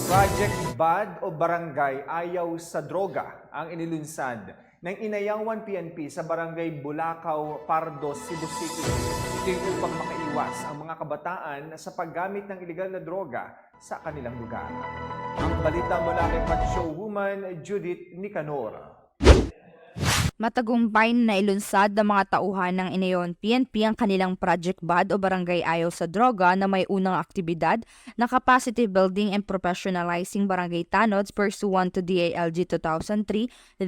Project BAD o Barangay Ayaw sa Droga ang inilunsad ng Inayawan PNP sa Barangay Bulacau, Pardo, Cebu City. Ito yung upang makaiwas ang mga kabataan sa paggamit ng ilegal na droga sa kanilang lugar. Ang balita mula kay Patshow Woman Judith Nicanor. Matagumpay na ilunsad ng mga tauhan ng Inayawan PNP ang kanilang Project BAD o Barangay Ayaw sa Droga na may unang aktibidad na capacity building and professionalizing barangay tanods pursuant to DALG 2003-42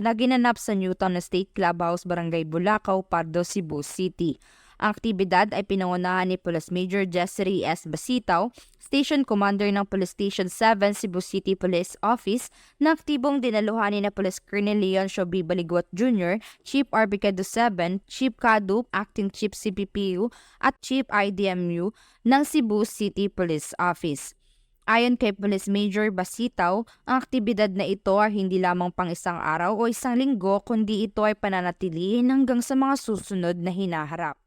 na ginanap sa Newtown State Clubhouse, Barangay Bulacau, Pardo, Cebu City. Ang aktibidad ay pinangunahan ni Police Major Jessery S. Basitaw, Station Commander ng Police Station 7 Cebu City Police Office, na aktibong dinaluhan ni na Police Colonel Leon Shobi Baligwat Jr., Chief Arbicado 7, Chief Kadup, Acting Chief CPPU at Chief IDMU ng Cebu City Police Office. Ayon kay Police Major Basitaw, ang aktibidad na ito ay hindi lamang pang isang araw o isang linggo, kundi ito ay pananatilihin hanggang sa mga susunod na hinaharap.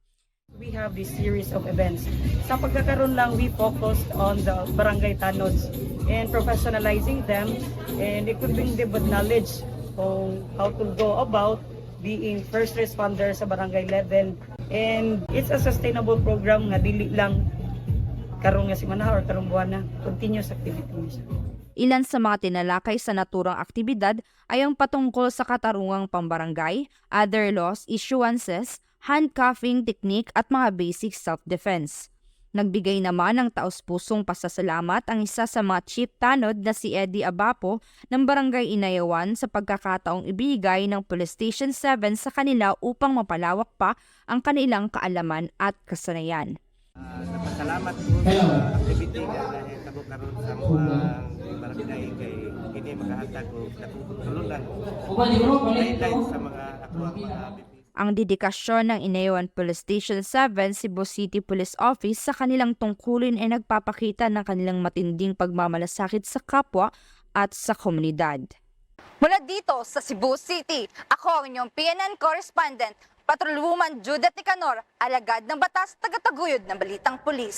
We have this series of events. Sa pagkakaroon lang, we focused on the barangay tanods and professionalizing them and equipping them with knowledge on how to go about being first responder sa barangay level. And it's a sustainable program nga dili lang karong nga semana or karong buwan na, continuous activity siya. Ilan sa mga tinalakay sa naturang aktibidad ay ang patungkol sa katarungang pambarangay, other laws, issuances, handcuffing technique at mga basic self-defense. Nagbigay naman ng taos-pusong pasasalamat ang isa sa mga chief tanod na si Eddie Abapo ng Barangay Inayawan sa pagkakataong ibigay ng Police Station 7 sa kanila upang mapalawak pa ang kanilang kaalaman at kasanayan. Napasalamat po sa activity nga nahitabo karon sa mga barangay kay kini makahatag og natutulungan guidelines sa mga aktwang mga BP. Ang dedikasyon ng Inayawan Police Station 7 Cebu City Police Office sa kanilang tungkulin ay nagpapakita ng kanilang matinding pagmamalasakit sa kapwa at sa komunidad. Mula dito sa Cebu City, ako ang inyong PNN correspondent, Patrolwoman Judith Nicanor, alagad ng batas, tagataguyod ng Balitang Pulis.